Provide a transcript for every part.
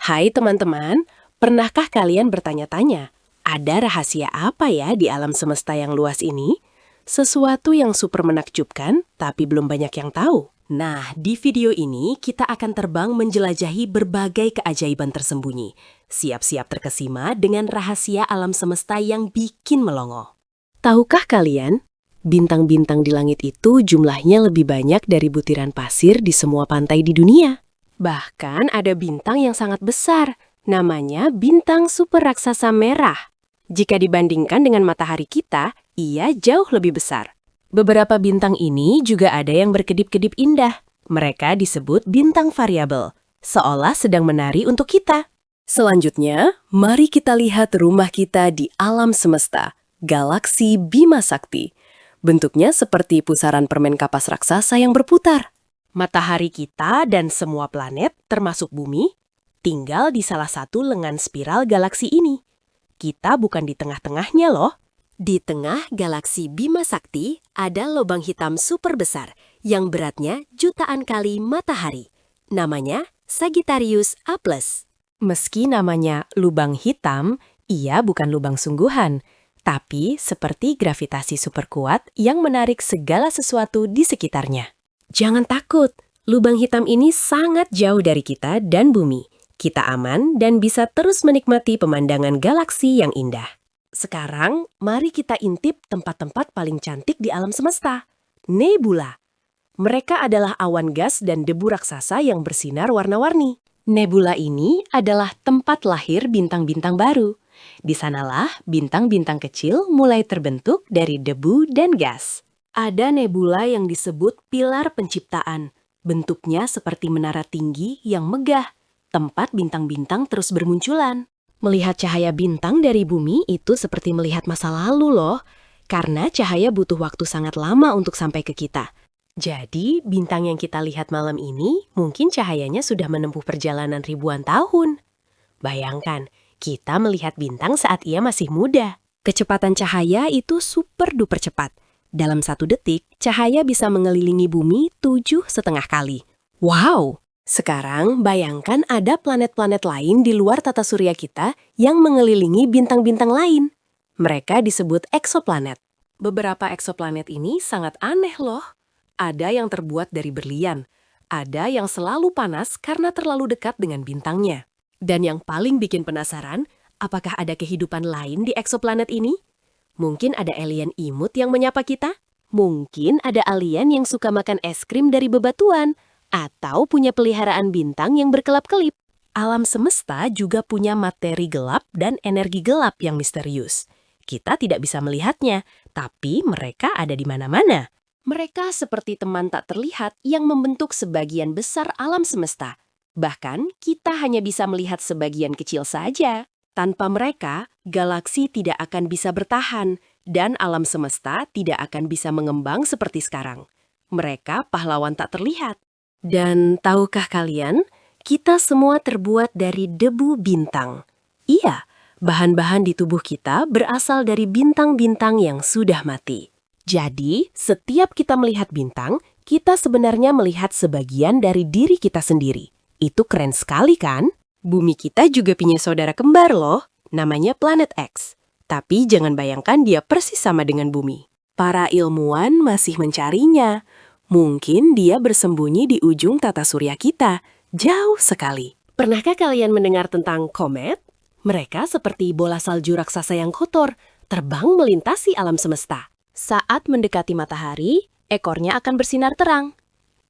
Hai teman-teman, pernahkah kalian bertanya-tanya, ada rahasia apa ya di alam semesta yang luas ini? Sesuatu yang super menakjubkan, tapi belum banyak yang tahu. Nah, di video ini kita akan terbang menjelajahi berbagai keajaiban tersembunyi. Siap-siap terkesima dengan rahasia alam semesta yang bikin melongo. Tahukah kalian, bintang-bintang di langit itu jumlahnya lebih banyak dari butiran pasir di semua pantai di dunia? Bahkan ada bintang yang sangat besar, namanya bintang super raksasa merah. Jika dibandingkan dengan matahari kita, ia jauh lebih besar. Beberapa bintang ini juga ada yang berkedip-kedip indah. Mereka disebut bintang variabel, seolah sedang menari untuk kita. Selanjutnya, mari kita lihat rumah kita di alam semesta, galaksi Bima Sakti. Bentuknya seperti pusaran permen kapas raksasa yang berputar. Matahari kita dan semua planet, termasuk bumi, tinggal di salah satu lengan spiral galaksi ini. Kita bukan di tengah-tengahnya loh. Di tengah galaksi Bima Sakti ada lubang hitam super besar yang beratnya jutaan kali matahari. Namanya Sagittarius A+. Meski namanya lubang hitam, ia bukan lubang sungguhan, tapi seperti gravitasi super kuat yang menarik segala sesuatu di sekitarnya. Jangan takut, lubang hitam ini sangat jauh dari kita dan bumi. Kita aman dan bisa terus menikmati pemandangan galaksi yang indah. Sekarang, mari kita intip tempat-tempat paling cantik di alam semesta. Nebula. Mereka adalah awan gas dan debu raksasa yang bersinar warna-warni. Nebula ini adalah tempat lahir bintang-bintang baru. Di sanalah bintang-bintang kecil mulai terbentuk dari debu dan gas. Ada nebula yang disebut pilar penciptaan. Bentuknya seperti menara tinggi yang megah, tempat bintang-bintang terus bermunculan. Melihat cahaya bintang dari bumi itu seperti melihat masa lalu loh, karena cahaya butuh waktu sangat lama untuk sampai ke kita. Jadi, bintang yang kita lihat malam ini mungkin cahayanya sudah menempuh perjalanan ribuan tahun. Bayangkan, kita melihat bintang saat ia masih muda. Kecepatan cahaya itu super duper cepat. Dalam 1 detik, cahaya bisa mengelilingi bumi 7,5 kali. Wow! Sekarang, bayangkan ada planet-planet lain di luar tata surya kita yang mengelilingi bintang-bintang lain. Mereka disebut eksoplanet. Beberapa eksoplanet ini sangat aneh loh. Ada yang terbuat dari berlian. Ada yang selalu panas karena terlalu dekat dengan bintangnya. Dan yang paling bikin penasaran, apakah ada kehidupan lain di eksoplanet ini? Mungkin ada alien imut yang menyapa kita? Mungkin ada alien yang suka makan es krim dari bebatuan? Atau punya peliharaan bintang yang berkelap-kelip. Alam semesta juga punya materi gelap dan energi gelap yang misterius. Kita tidak bisa melihatnya, tapi mereka ada di mana-mana. Mereka seperti teman tak terlihat yang membentuk sebagian besar alam semesta. Bahkan, kita hanya bisa melihat sebagian kecil saja. Tanpa mereka, galaksi tidak akan bisa bertahan, dan alam semesta tidak akan bisa mengembang seperti sekarang. Mereka pahlawan tak terlihat. Dan tahukah kalian, kita semua terbuat dari debu bintang. Iya, bahan-bahan di tubuh kita berasal dari bintang-bintang yang sudah mati. Jadi, setiap kita melihat bintang, kita sebenarnya melihat sebagian dari diri kita sendiri. Itu keren sekali kan? Bumi kita juga punya saudara kembar loh, namanya planet X. Tapi jangan bayangkan dia persis sama dengan bumi. Para ilmuwan masih mencarinya. Mungkin dia bersembunyi di ujung tata surya kita, jauh sekali. Pernahkah kalian mendengar tentang komet? Mereka seperti bola salju raksasa yang kotor, terbang melintasi alam semesta. Saat mendekati matahari, ekornya akan bersinar terang.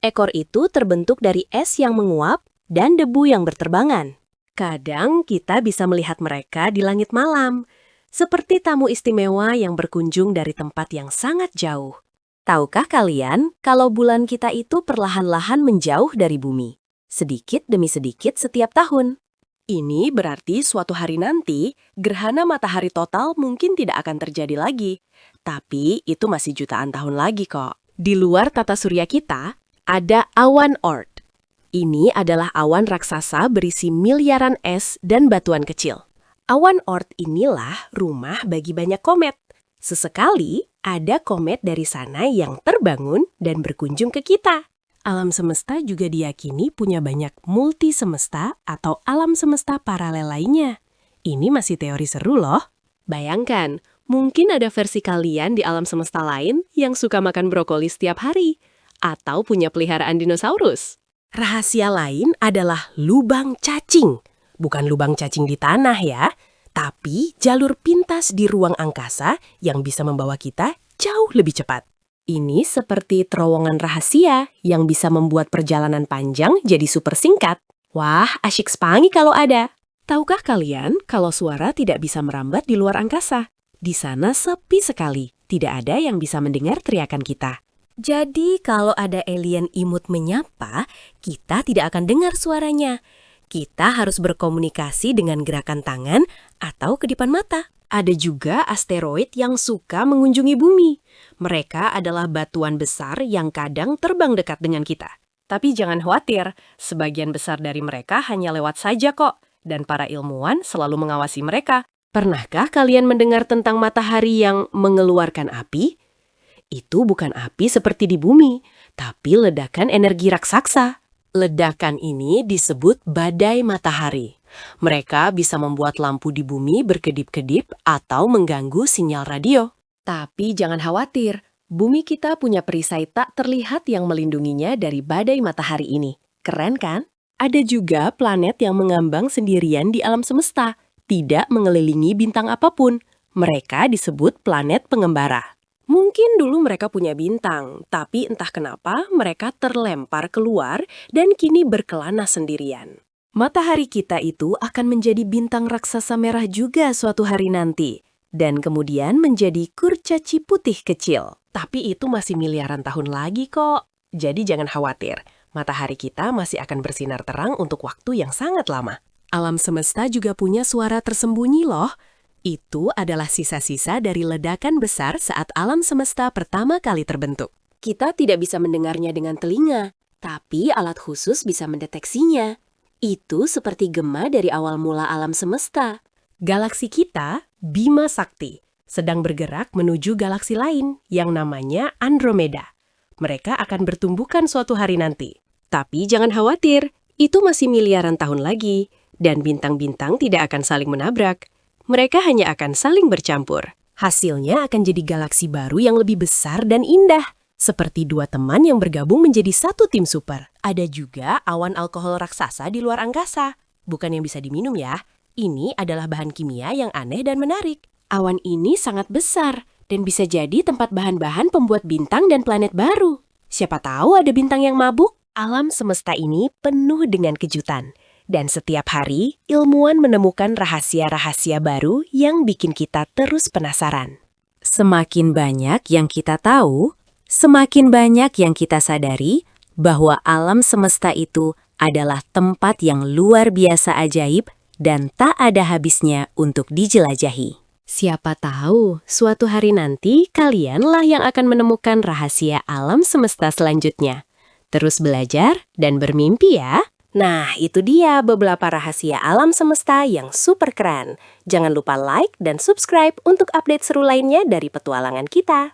Ekor itu terbentuk dari es yang menguap dan debu yang berterbangan. Kadang kita bisa melihat mereka di langit malam, seperti tamu istimewa yang berkunjung dari tempat yang sangat jauh. Tahukah kalian kalau bulan kita itu perlahan-lahan menjauh dari bumi? Sedikit demi sedikit setiap tahun. Ini berarti suatu hari nanti, gerhana matahari total mungkin tidak akan terjadi lagi. Tapi itu masih jutaan tahun lagi kok. Di luar tata surya kita, ada awan Oort. Ini adalah awan raksasa berisi miliaran es dan batuan kecil. Awan Oort inilah rumah bagi banyak komet. Sesekali, ada komet dari sana yang terbangun dan berkunjung ke kita. Alam semesta juga diyakini punya banyak multi semesta atau alam semesta paralel lainnya. Ini masih teori seru loh. Bayangkan, mungkin ada versi kalian di alam semesta lain yang suka makan brokoli setiap hari, atau punya peliharaan dinosaurus. Rahasia lain adalah lubang cacing. Bukan lubang cacing di tanah ya, tapi jalur pintas di ruang angkasa yang bisa membawa kita jauh lebih cepat. Ini seperti terowongan rahasia yang bisa membuat perjalanan panjang jadi super singkat. Wah, asyik sepangi kalau ada. Tahukah kalian kalau suara tidak bisa merambat di luar angkasa? Di sana sepi sekali, tidak ada yang bisa mendengar teriakan kita. Jadi kalau ada alien imut menyapa, kita tidak akan dengar suaranya. Kita harus berkomunikasi dengan gerakan tangan atau kedipan mata. Ada juga asteroid yang suka mengunjungi bumi. Mereka adalah batuan besar yang kadang terbang dekat dengan kita. Tapi jangan khawatir, sebagian besar dari mereka hanya lewat saja kok. Dan para ilmuwan selalu mengawasi mereka. Pernahkah kalian mendengar tentang matahari yang mengeluarkan api? Itu bukan api seperti di bumi, tapi ledakan energi raksasa. Ledakan ini disebut badai matahari. Mereka bisa membuat lampu di bumi berkedip-kedip atau mengganggu sinyal radio. Tapi jangan khawatir, bumi kita punya perisai tak terlihat yang melindunginya dari badai matahari ini. Keren kan? Ada juga planet yang mengambang sendirian di alam semesta, tidak mengelilingi bintang apapun. Mereka disebut planet pengembara. Mungkin dulu mereka punya bintang, tapi entah kenapa mereka terlempar keluar dan kini berkelana sendirian. Matahari kita itu akan menjadi bintang raksasa merah juga suatu hari nanti, dan kemudian menjadi kurcaci putih kecil. Tapi itu masih miliaran tahun lagi kok. Jadi jangan khawatir, matahari kita masih akan bersinar terang untuk waktu yang sangat lama. Alam semesta juga punya suara tersembunyi loh. Itu adalah sisa-sisa dari ledakan besar saat alam semesta pertama kali terbentuk. Kita tidak bisa mendengarnya dengan telinga, tapi alat khusus bisa mendeteksinya. Itu seperti gema dari awal mula alam semesta. Galaksi kita, Bima Sakti, sedang bergerak menuju galaksi lain yang namanya Andromeda. Mereka akan bertumbukan suatu hari nanti. Tapi jangan khawatir, itu masih miliaran tahun lagi, dan bintang-bintang tidak akan saling menabrak. Mereka hanya akan saling bercampur. Hasilnya akan jadi galaksi baru yang lebih besar dan indah. Seperti dua teman yang bergabung menjadi satu tim super. Ada juga awan alkohol raksasa di luar angkasa. Bukan yang bisa diminum ya. Ini adalah bahan kimia yang aneh dan menarik. Awan ini sangat besar dan bisa jadi tempat bahan-bahan pembuat bintang dan planet baru. Siapa tahu ada bintang yang mabuk? Alam semesta ini penuh dengan kejutan. Dan setiap hari, ilmuwan menemukan rahasia-rahasia baru yang bikin kita terus penasaran. Semakin banyak yang kita tahu, semakin banyak yang kita sadari bahwa alam semesta itu adalah tempat yang luar biasa ajaib dan tak ada habisnya untuk dijelajahi. Siapa tahu, suatu hari nanti kalianlah yang akan menemukan rahasia alam semesta selanjutnya. Terus belajar dan bermimpi ya! Nah, itu dia beberapa rahasia alam semesta yang super keren. Jangan lupa like dan subscribe untuk update seru lainnya dari petualangan kita.